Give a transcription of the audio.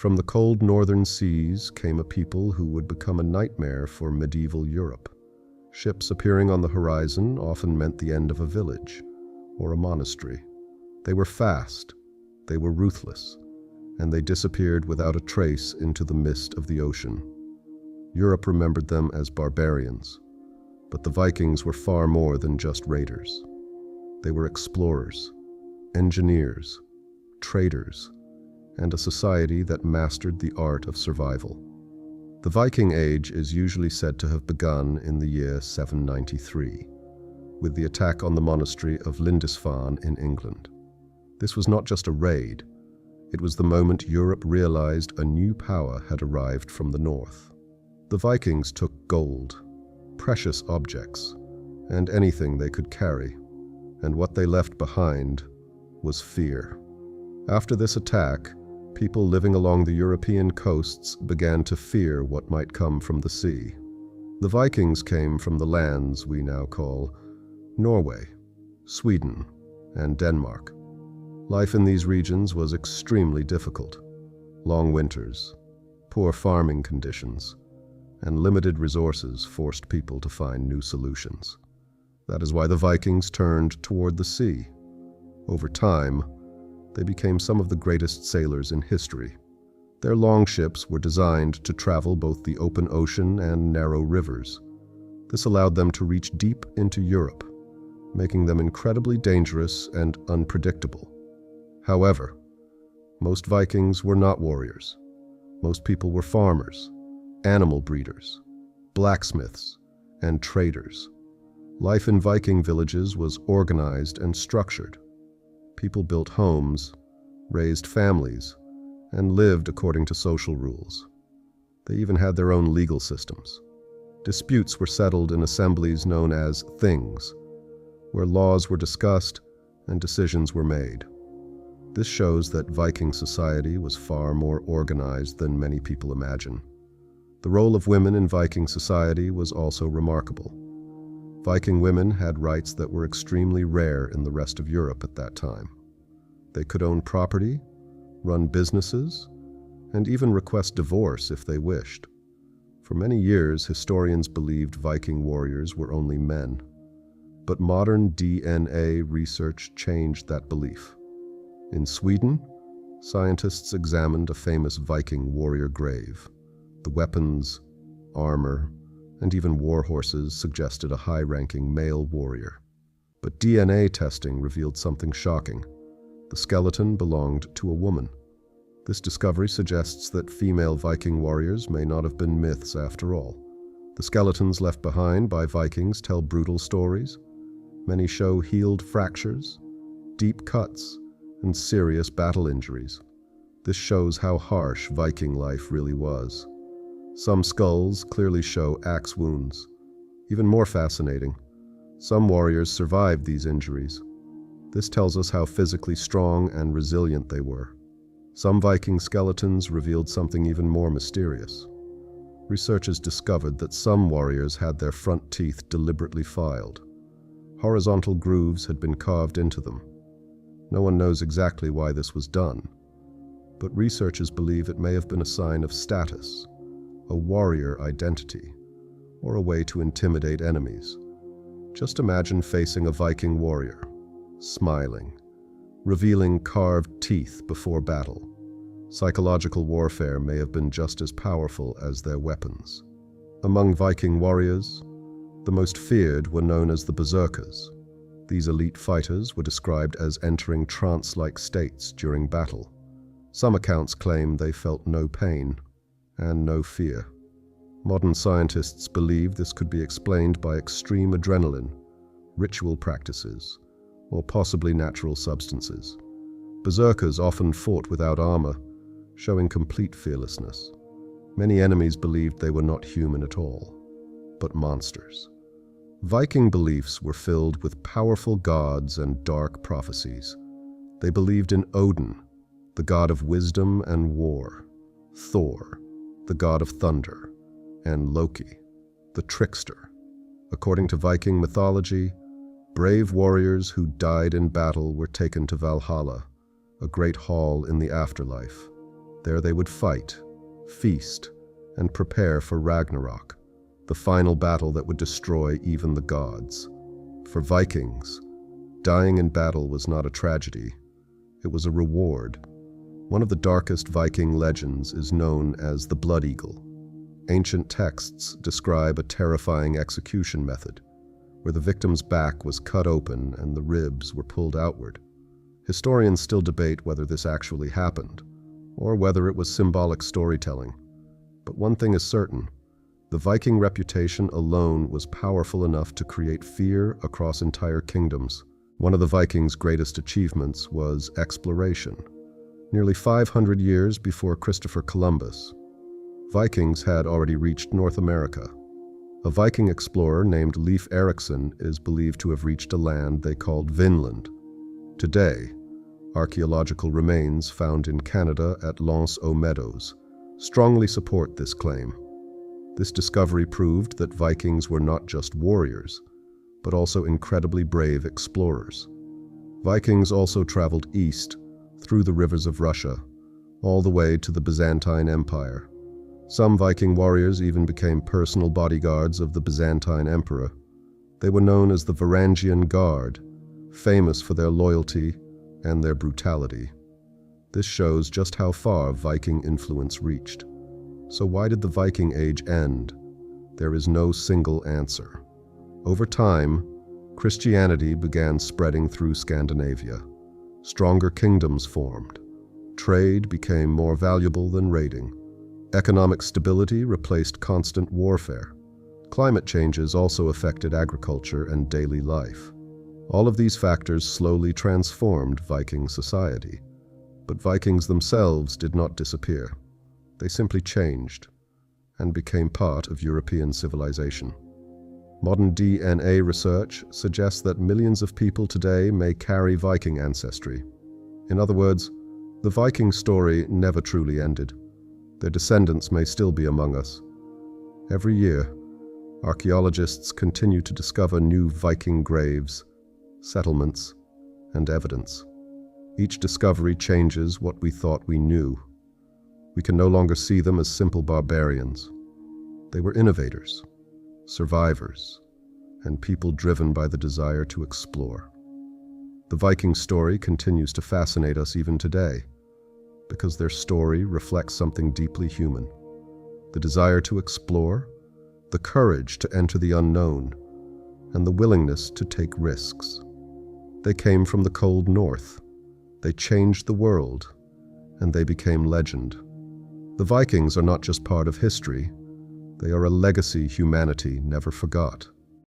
From the cold northern seas came a people who would become a nightmare for medieval Europe. Ships appearing on the horizon often meant the end of a village or a monastery. They were fast, they were ruthless, and they disappeared without a trace into the mist of the ocean. Europe remembered them as barbarians, but the Vikings were far more than just raiders. They were explorers, engineers, traders, and a society that mastered the art of survival. The Viking Age is usually said to have begun in the year 793, with the attack on the monastery of Lindisfarne in England. This was not just a raid, it was the moment Europe realized a new power had arrived from the north. The Vikings took gold, precious objects, and anything they could carry, and what they left behind was fear. After this attack, people living along the European coasts began to fear what might come from the sea. The Vikings came from the lands we now call Norway, Sweden, and Denmark. Life in these regions was extremely difficult. Long winters, poor farming conditions, and limited resources forced people to find new solutions. That is why the Vikings turned toward the sea. Over time, they became some of the greatest sailors in history. Their longships were designed to travel both the open ocean and narrow rivers. This allowed them to reach deep into Europe, making them incredibly dangerous and unpredictable. However, most Vikings were not warriors. Most people were farmers, animal breeders, blacksmiths, and traders. Life in Viking villages was organized and structured. People built homes, raised families, and lived according to social rules. They even had their own legal systems. Disputes were settled in assemblies known as things, where laws were discussed and decisions were made. This shows that Viking society was far more organized than many people imagine. The role of women in Viking society was also remarkable. Viking women had rights that were extremely rare in the rest of Europe at that time. They could own property, run businesses, and even request divorce if they wished. For many years, historians believed Viking warriors were only men. But modern DNA research changed that belief. In Sweden, scientists examined a famous Viking warrior grave. The weapons, armor, and even war horses suggested a high-ranking male warrior. But DNA testing revealed something shocking. The skeleton belonged to a woman. This discovery suggests that female Viking warriors may not have been myths after all. The skeletons left behind by Vikings tell brutal stories. Many show healed fractures, deep cuts, and serious battle injuries. This shows how harsh Viking life really was. Some skulls clearly show axe wounds. Even more fascinating, some warriors survived these injuries. This tells us how physically strong and resilient they were. Some Viking skeletons revealed something even more mysterious. Researchers discovered that some warriors had their front teeth deliberately filed. Horizontal grooves had been carved into them. No one knows exactly why this was done, but researchers believe it may have been a sign of status, a warrior identity, or a way to intimidate enemies. Just imagine facing a Viking warrior, smiling, revealing carved teeth before battle. Psychological warfare may have been just as powerful as their weapons. Among Viking warriors, the most feared were known as the berserkers. These elite fighters were described as entering trance-like states during battle. Some accounts claim they felt no pain and no fear. Modern scientists believe this could be explained by extreme adrenaline, ritual practices, or possibly natural substances. Berserkers often fought without armor, showing complete fearlessness. Many enemies believed they were not human at all, but monsters. Viking beliefs were filled with powerful gods and dark prophecies. They believed in Odin, the god of wisdom and war, Thor, the god of thunder, and Loki, the trickster. According to Viking mythology, brave warriors who died in battle were taken to Valhalla, a great hall in the afterlife. There they would fight, feast, and prepare for Ragnarok, the final battle that would destroy even the gods. For Vikings, dying in battle was not a tragedy, it was a reward. One of the darkest Viking legends is known as the Blood Eagle. Ancient texts describe a terrifying execution method, where the victim's back was cut open and the ribs were pulled outward. Historians still debate whether this actually happened, or whether it was symbolic storytelling. But one thing is certain, the Viking reputation alone was powerful enough to create fear across entire kingdoms. One of the Vikings' greatest achievements was exploration. Nearly 500 years before Christopher Columbus, Vikings had already reached North America. A Viking explorer named Leif Erikson is believed to have reached a land they called Vinland. Today, archaeological remains found in Canada at L'Anse aux Meadows strongly support this claim. This discovery proved that Vikings were not just warriors, but also incredibly brave explorers. Vikings also traveled east through the rivers of Russia, all the way to the Byzantine Empire. Some Viking warriors even became personal bodyguards of the Byzantine emperor. They were known as the Varangian Guard, famous for their loyalty and their brutality. This shows just how far Viking influence reached. So why did the Viking Age end? There is no single answer. Over time, Christianity began spreading through Scandinavia. Stronger kingdoms formed. Trade became more valuable than raiding. Economic stability replaced constant warfare. Climate changes also affected agriculture and daily life. All of these factors slowly transformed Viking society. But Vikings themselves did not disappear. They simply changed and became part of European civilization. Modern DNA research suggests that millions of people today may carry Viking ancestry. In other words, the Viking story never truly ended. Their descendants may still be among us. Every year, archaeologists continue to discover new Viking graves, settlements, and evidence. Each discovery changes what we thought we knew. We can no longer see them as simple barbarians. They were innovators, survivors, and people driven by the desire to explore. The Viking story continues to fascinate us even today, because their story reflects something deeply human. The desire to explore, the courage to enter the unknown, and the willingness to take risks. They came from the cold north. They changed the world, and they became legend. The Vikings are not just part of history, they are a legacy humanity never forgot.